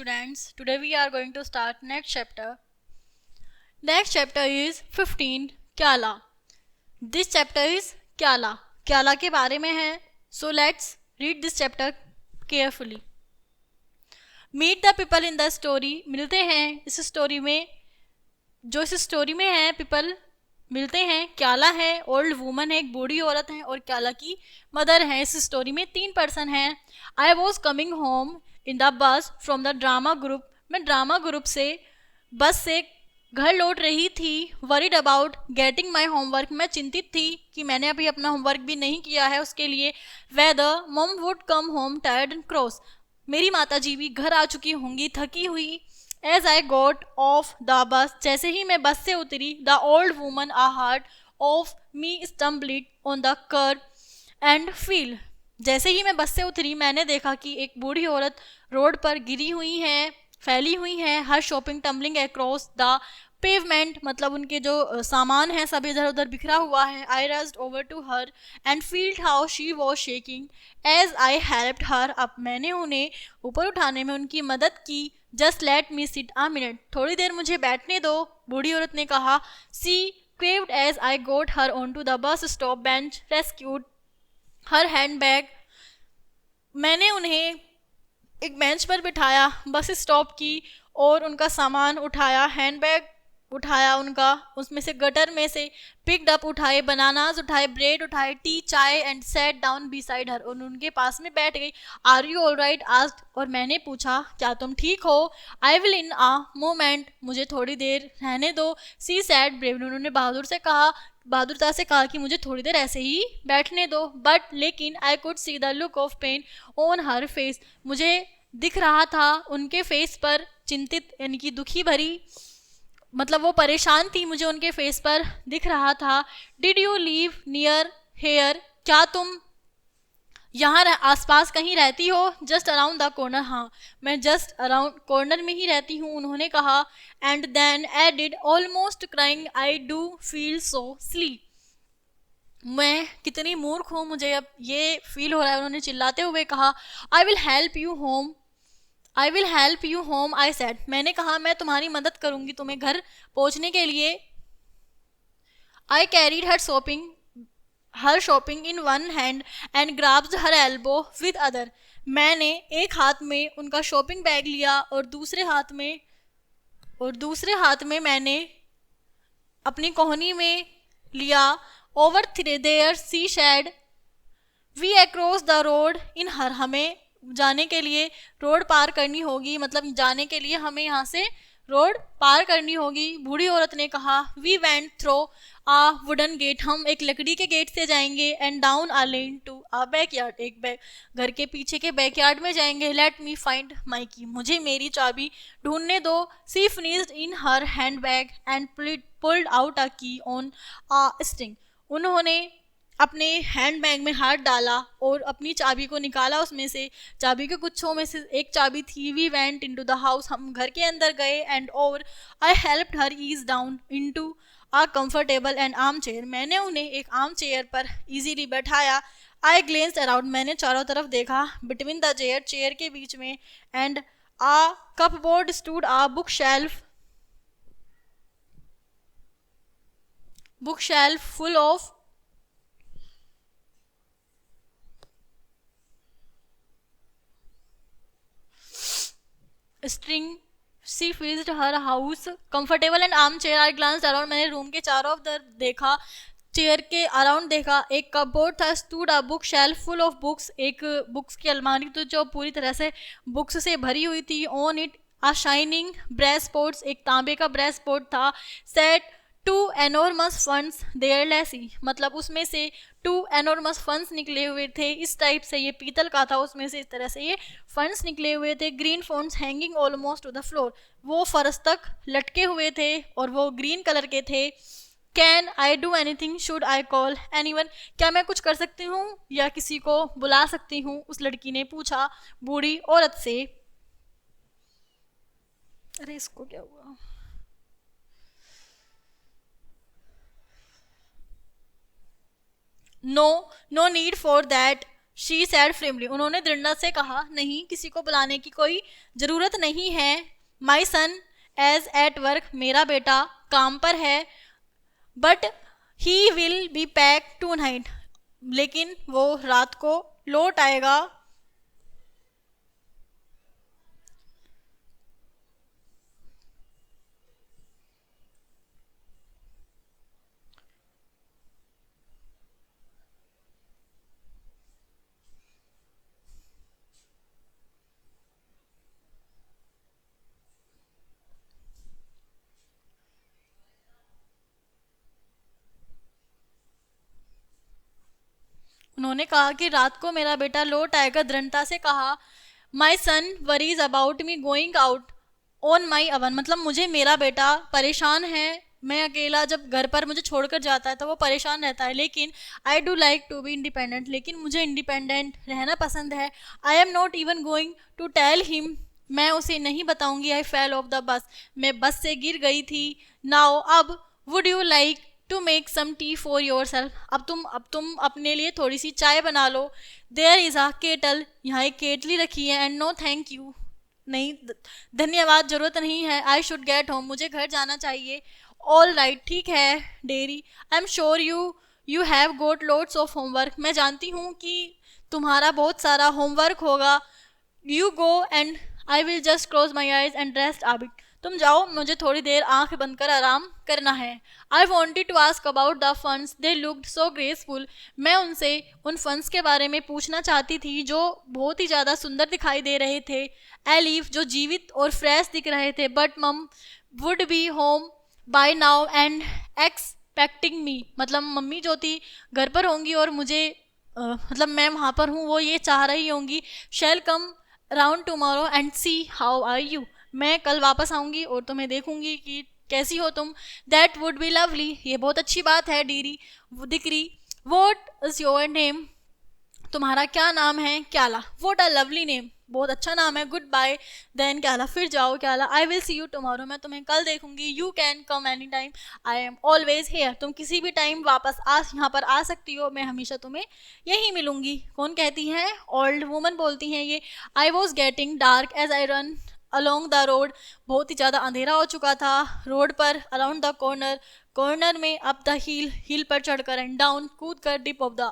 students. Today we are going to start next chapter. Next chapter is 15 Kyala. This chapter is Kyala. Kyala के बारे में है. So let's read this chapter carefully. Meet the people in the story. मिलते हैं इस story में. जो इस स्टोरी में है people मिलते हैं. क्याला है, ओल्ड वुमन है, एक बूढ़ी औरत है और क्याला की मदर है. इस स्टोरी में 3 पर्सन हैं. I was coming home in the bus from the drama group. मैं ड्रामा ग्रुप से बस से घर लौट रही थी. Worried about getting my homework. मैं चिंतित थी कि मैंने अभी अपना होमवर्क भी नहीं किया है उसके लिए. Whether mom would come home tired and cross. मेरी माता जी भी घर आ चुकी होंगी थकी हुई. As I got off the bus, जैसे ही मैं बस से उतरी, the old woman ahead of me stumbled on the curb and fell. जैसे ही मैं बस से उतरी मैंने देखा कि एक बूढ़ी औरत रोड पर गिरी हुई है, फैली हुई है. Her shopping tumbling across the pavement, मतलब उनके जो सामान है सब इधर उधर बिखरा हुआ है. I rushed over to her and felt how she was shaking as I helped her up. मैंने उन्हें ऊपर उठाने में उनकी मदद की. Just let me sit a minute. थोड़ी देर मुझे बैठने दो, बूढ़ी औरत ने कहा. She quavered as I got her on to the bus stop bench rescued her handbag. मैंने उन्हें एक बेंच पर बिठाया, बस स्टॉप की और उनका सामान उठाया. हैंड बैग उठाया उनका, उसमें से गटर में से पिक्ड अप उठाए, बनानाज उठाए, ब्रेड उठाए, टी चाय and sat down beside her. और उनके पास में बैठ गई. Are you all right asked. और मैंने पूछा क्या तुम ठीक हो. I will in a moment. मुझे थोड़ी देर रहने दो. She said bravely. उन्होंने बहादुरता से कहा कि मुझे थोड़ी देर ऐसे ही बैठने दो. बट लेकिन I could see the look of pain on her face. मुझे दिख रहा था उनके फेस पर चिंतित यानी कि दुखी भरी, मतलब वो परेशान थी, मुझे उनके फेस पर दिख रहा था. Did you live near here. क्या तुम यहाँ आसपास कहीं रहती हो. Just around the corner. हाँ, मैं जस्ट अराउंड कॉर्नर में ही रहती हूँ, उन्होंने कहा. And then added almost crying I do feel so sleep. मैं कितनी मूर्ख हूँ, मुझे अब ये फील हो रहा है, उन्होंने चिल्लाते हुए कहा. I will help you home. I will help you home I said. मैंने कहा मैं तुम्हारी मदद करूंगी तुम्हें घर पहुंचने के लिए. I carried her shopping in one hand and grabbed her elbow with other. मैंने एक हाथ में उनका शॉपिंग बैग लिया और दूसरे हाथ में मैंने अपनी कोहनी में लिया. Over there she said we across the road in her. हमें जाने के लिए रोड पार करनी होगी, मतलब जाने के लिए हमें यहाँ से रोड पार करनी होगी. बूढ़ी औरत ने कहा. We went through a wooden gate. हम एक लकड़ी के गेट से जाएंगे. And down a lane to a backyard. एक घर के पीछे के बैकयार्ड में जाएंगे. लेट मी फाइंड माई की. मुझे मेरी चाबी ढूंढने दो. She finished in her handbag and pulled out a key on uh string. उन्होंने अपने हैंड बैग में हाथ डाला और अपनी चाबी को निकाला. उसमें से चाबी के गुच्छों में से एक चाबी थी. We went into the house. हम घर के अंदर गए. And over I helped her ease down into a comfortable and armchair. मैंने उन्हें एक आर्म चेयर पर इजीली बैठाया. I glanced around. मैंने चारों तरफ देखा. बिटवीन द चेयर के बीच में and a cupboard stood a bookshelf full of string. She filled her house comfortable and armchair. I glanced around. मैंने रूम के चारों तरफ देखा, चेयर के अराउंड देखा. एक कपबोर्ड था. Stood a book shelf full of books. एक बुक्स की अलमारी तो जो पूरी तरह से बुक्स से भरी हुई थी. On it a shining brass pots. एक तांबे का ब्रेस पोर्ट था. Set to enormous funds there lacy. मतलब उसमें से 2 एनॉर्मस फंड्स निकले हुए थे. इस टाइप से ये पीतल का था, उसमें से इस तरह से ये फंड्स निकले हुए थे. Green funds hanging almost two the floor. वो फर्श तक लटके हुए थे और वो ग्रीन कलर के थे. Can I do anything. Should I call anyone. क्या मैं कुछ कर सकती हूँ या किसी को बुला सकती हूँ, उस लड़की ने पूछा बूढ़ी औरत से. अरे इसको क्या हुआ. No need for that. She said firmly, उन्होंने दृढ़ता से कहा, नहीं, किसी को बुलाने की कोई ज़रूरत नहीं है. My son is at work, मेरा बेटा काम पर है. But he will be back tonight, लेकिन वो रात को लौट आएगा. उन्होंने कहा कि रात को मेरा बेटा लौट आएगा. दृढ़ता से कहा, my son worries about me going out on my own, मतलब मुझे मेरा बेटा परेशान है, मैं अकेला जब घर पर मुझे छोड़कर जाता है तो वो परेशान रहता है. लेकिन I do like to be independent, लेकिन मुझे इंडिपेंडेंट रहना पसंद है. I am not even going to tell him, मैं उसे नहीं बताऊंगी. आई फेल ऑफ द बस, मैं बस से गिर गई थी. नाउ अब, would you like to make some tea for yourself, अब तुम अपने लिए थोड़ी सी चाय बना लो. देयर इज़ अ केटल, यहाँ एक केटली रखी है. एंड नो थैंक यू, नहीं धन्यवाद, ज़रूरत नहीं है. आई शुड गेट होम, मुझे घर जाना चाहिए. ऑल राइट, ठीक है dairy. I am sure you have got loads of homework, मैं जानती हूँ कि तुम्हारा बहुत सारा होमवर्क होगा. You go and I will just close my eyes and rest a bit, तुम जाओ, मुझे थोड़ी देर आंख बंद कर आराम करना है. I wanted to ask about the funds, they looked so graceful, मैं उनसे उन फंड्स के बारे में पूछना चाहती थी जो बहुत ही ज़्यादा सुंदर दिखाई दे रहे थे. एलिफ, जो जीवित और फ्रेश दिख रहे थे. But mum would be home by now and expecting me, मतलब मम्मी जो थी घर पर होंगी और मुझे मतलब मैं वहाँ पर हूँ, वो ये चाह रही होंगी. Shall come round tomorrow and see how are you, मैं कल वापस आऊँगी और तुम्हें देखूंगी कि कैसी हो तुम. दैट वुड बी लवली, ये बहुत अच्छी बात है डीरी, दिकरी. वॉट इज़ योर नेम, तुम्हारा क्या नाम है. क्याला, वॉट अ लवली नेम, बहुत अच्छा नाम है. गुड बाय देन क्याला, फिर जाओ Kyla. I will see you tomorrow, मैं तुम्हें कल देखूंगी. You can come any time, I am always here, तुम किसी भी टाइम वापस यहाँ पर आ सकती हो, मैं हमेशा तुम्हें यहीं मिलूंगी. कौन कहती है, ओल्ड वुमन बोलती हैं ये. I was getting dark as I ran along the road, बहुत ही ज़्यादा अंधेरा हो चुका था रोड पर. अराउंड द कॉर्नर में, अप द हिल पर चढ़कर, एंड डाउन कूद कर, dip off the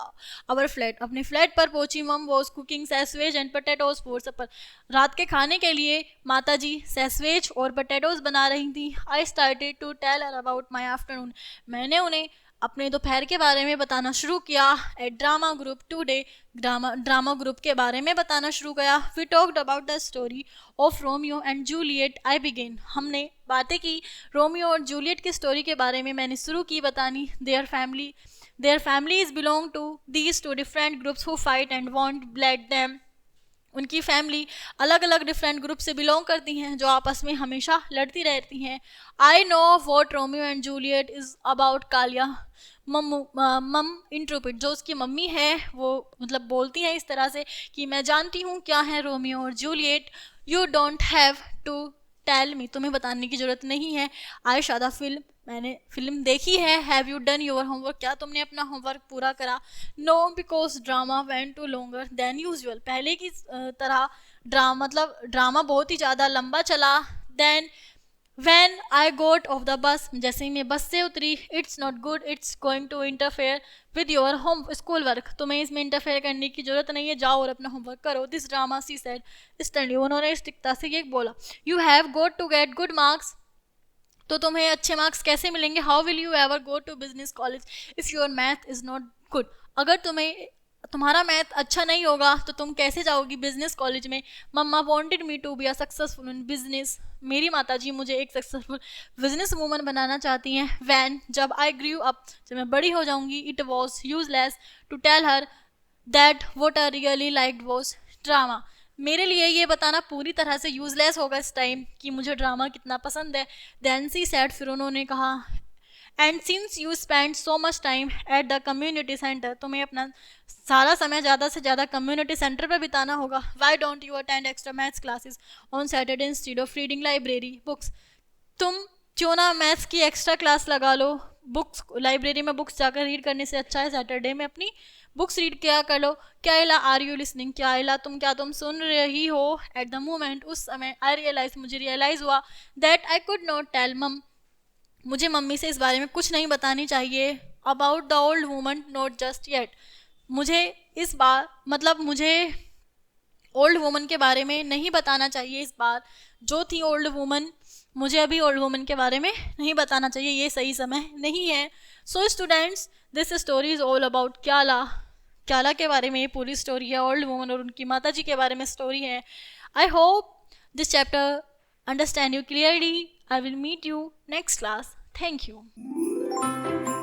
our flat, अपने फ्लैट पर पहुंची. Mum was cooking sausage and potatoes for supper, रात के खाने के लिए माताजी सैसवेज और पोटैटोज बना रही थी. I started to tell her about my afternoon, मैंने उन्हें अपने दोपहर के बारे में बताना शुरू किया. At drama group today, drama group के बारे में बताना शुरू किया. We talked about the story of Romeo and Juliet. I began, हमने बातें की रोमियो और जूलियट की स्टोरी के बारे में मैंने शुरू की बतानी. Their families belong to these two different groups who fight and want bled them, उनकी फैमिली अलग अलग डिफरेंट ग्रुप से बिलोंग करती हैं जो आपस में हमेशा लड़ती रहती हैं. I know what Romeo and Juliet is about. कालिया, मम इंटरप्रेट, जो उसकी मम्मी है वो मतलब बोलती हैं इस तरह से कि मैं जानती हूँ क्या है रोमियो और Juliet. You don't have to tell me, तुम्हें बताने की ज़रूरत नहीं है. आई शादा फिल्म, मैंने फिल्म देखी है. Have you done your homework, क्या तुमने अपना होमवर्क पूरा करा. No, because drama went too longer than usual, पहले की तरह ड्रामा बहुत ही ज़्यादा लंबा चला. Then When I got off the bus, जैसे ही मैं बस से उतरी. It's not good, it's going to interfere with your home school work, तुम्हें इसमें इंटरफेयर करने की जरूरत नहीं है, जाओ और अपना होमवर्क करो. This drama, she said sternly, उन्होंने स्टिकता से ये बोला. You have got to get good marks, तो तुम्हें अच्छे मार्क्स कैसे मिलेंगे. How will you ever go to business college if your math is not good, अगर तुम्हारा मैथ अच्छा नहीं होगा तो तुम कैसे जाओगी बिजनेस कॉलेज में. Mama wanted me to be a successful in business, मेरी माताजी मुझे एक सक्सेसफुल बिजनेस वूमन बनाना चाहती हैं. वैन, जब आई ग्रू अप, जब मैं बड़ी हो जाऊंगी. It was useless to tell her that what I really liked was drama, मेरे लिए ये बताना पूरी तरह से यूजलेस होगा इस टाइम कि मुझे ड्रामा कितना पसंद है. देन सी सैड, फिर उन्होंने कहा. And since you spend so much time at the community centre, तुम्हें अपना सारा समय ज़्यादा से ज़्यादा कम्युनिटी सेंटर पर बिताना होगा. Why don't you attend extra maths classes on Saturday instead of reading library books, तुम क्यों ना मैथ्स की एक्स्ट्रा क्लास लगा लो. बुक्स, लाइब्रेरी में बुक्स जाकर रीड करने से अच्छा है सैटरडे में अपनी बुक्स रीड किया कर लो। क्या इला आर यू लिसनिंग, क्या इला तुम सुन रही हो। एट द मोमेंट, उस समय, आई रियलाइज, मुझे रियलाइज हुआ, that I could not tell mum, मुझे मम्मी से इस बारे में कुछ नहीं बतानी चाहिए। About the old woman, not just yet, मुझे इस बार मतलब मुझे ओल्ड वुमन के बारे में नहीं बताना चाहिए इस बार। जो थी ओल्ड वुमन, मुझे अभी ओल्ड वुमन के बारे में नहीं बताना चाहिए, ये सही समय नहीं है। So students, this story is all about Kyla. Kyla के बारे में ये पूरी स्टोरी है, ओल्ड वुमन और उनकी माता जी के बारे में स्टोरी है। I hope this chapter understand you clearly. I will meet you next class. Thank you.